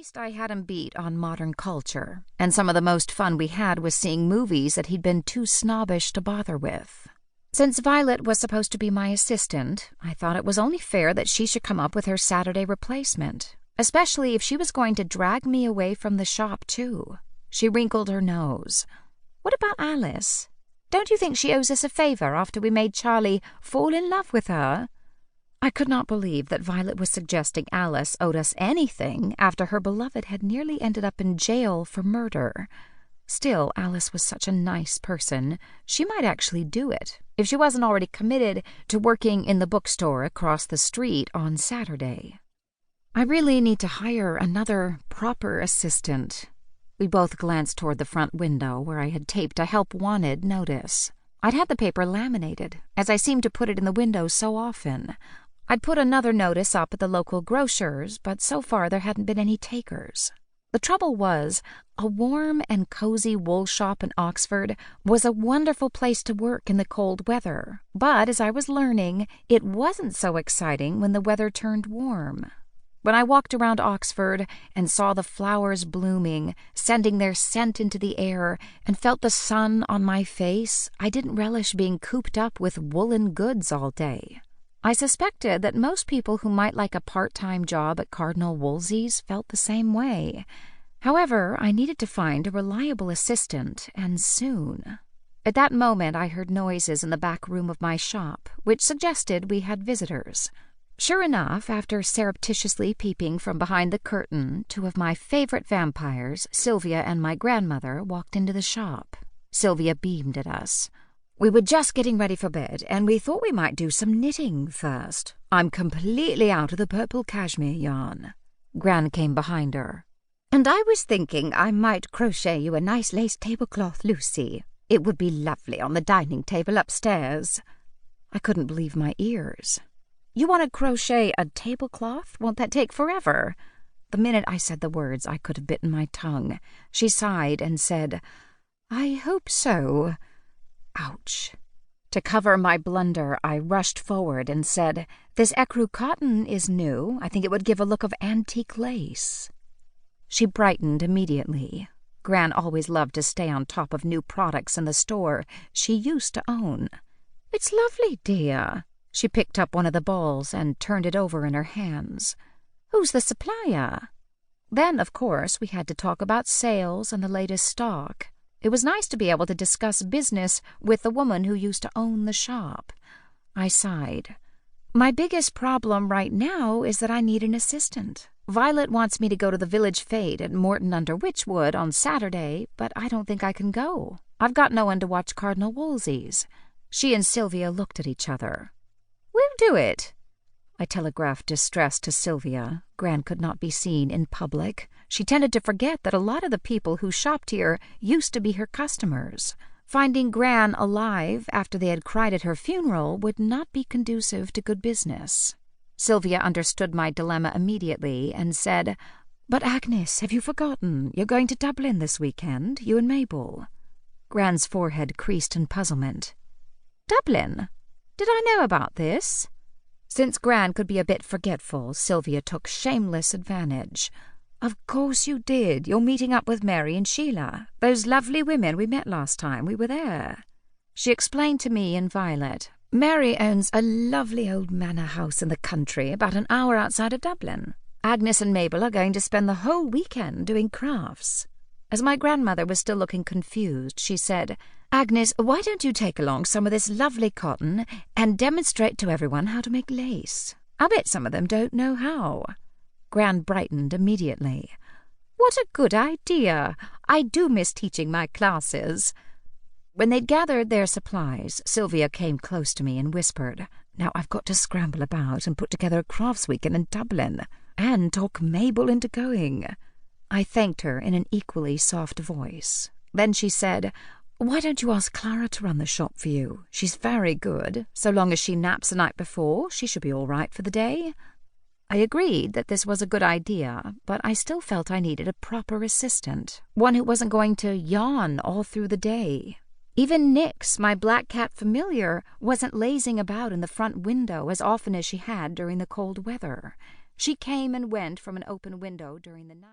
least I had him beat on modern culture, and some of the most fun we had was seeing movies that he'd been too snobbish to bother with. Since Violet was supposed to be my assistant, I thought it was only fair that she should come up with her Saturday replacement, especially if she was going to drag me away from the shop, too. She wrinkled her nose. What about Alice? Don't you think she owes us a favor after we made Charlie fall in love with her? I could not believe that Violet was suggesting Alice owed us anything after her beloved had nearly ended up in jail for murder. Still, Alice was such a nice person, she might actually do it, if she wasn't already committed to working in the bookstore across the street on Saturday. I really need to hire another proper assistant. We both glanced toward the front window where I had taped a help wanted notice. I'd had the paper laminated, as I seemed to put it in the window so often. I'd put another notice up at the local grocer's, but so far there hadn't been any takers. The trouble was, a warm and cozy wool shop in Oxford was a wonderful place to work in the cold weather, but as I was learning, it wasn't so exciting when the weather turned warm. When I walked around Oxford and saw the flowers blooming, sending their scent into the air, and felt the sun on my face, I didn't relish being cooped up with woolen goods all day. I suspected that most people who might like a part-time job at Cardinal Wolsey's felt the same way. However, I needed to find a reliable assistant, and soon. At that moment, I heard noises in the back room of my shop, which suggested we had visitors. Sure enough, after surreptitiously peeping from behind the curtain, two of my favorite vampires, Sylvia and my grandmother, walked into the shop. Sylvia beamed at us. We were just getting ready for bed, and we thought we might do some knitting first. I'm completely out of the purple cashmere yarn. Gran came behind her. And I was thinking I might crochet you a nice lace tablecloth, Lucy. It would be lovely on the dining table upstairs. I couldn't believe my ears. You want to crochet a tablecloth? Won't that take forever? The minute I said the words, I could have bitten my tongue. She sighed and said, I hope so. Ouch. To cover my blunder, I rushed forward and said, This ecru cotton is new. I think it would give a look of antique lace. She brightened immediately. Gran always loved to stay on top of new products in the store she used to own. It's lovely, dear. She picked up one of the balls and turned it over in her hands. Who's the supplier? Then, of course, we had to talk about sales and the latest stock. It was nice to be able to discuss business with the woman who used to own the shop. I sighed. My biggest problem right now is that I need an assistant. Violet wants me to go to the village fête at Moreton-under-Wychwood on Saturday, but I don't think I can go. I've got no one to watch Cardinal Wolsey's. She and Sylvia looked at each other. We'll do it. I telegraphed distress to Sylvia. Gran could not be seen in public. She tended to forget that a lot of the people who shopped here used to be her customers. Finding Gran alive after they had cried at her funeral would not be conducive to good business. Sylvia understood my dilemma immediately and said, But Agnes, have you forgotten? You're going to Dublin this weekend, you and Mabel. Gran's forehead creased in puzzlement. Dublin? Did I know about this? Since Gran could be a bit forgetful, Sylvia took shameless advantage. Of course you did. You're meeting up with Mary and Sheila, those lovely women we met last time we were there. She explained to me and Violet. Mary owns a lovely old manor house in the country about an hour outside of Dublin. Agnes and Mabel are going to spend the whole weekend doing crafts. As my grandmother was still looking confused, she said, Agnes, why don't you take along some of this lovely cotton and demonstrate to everyone how to make lace? I bet some of them don't know how. Gran brightened immediately. What a good idea! I do miss teaching my classes. When they'd gathered their supplies, Sylvia came close to me and whispered, Now I've got to scramble about and put together a crafts weekend in Dublin, and talk Mabel into going. I thanked her in an equally soft voice. Then she said, Why don't you ask Clara to run the shop for you? She's very good. So long as she naps the night before, she should be all right for the day. I agreed that this was a good idea, but I still felt I needed a proper assistant, one who wasn't going to yawn all through the day. Even Nix, my black cat familiar, wasn't lazing about in the front window as often as she had during the cold weather. She came and went from an open window during the night.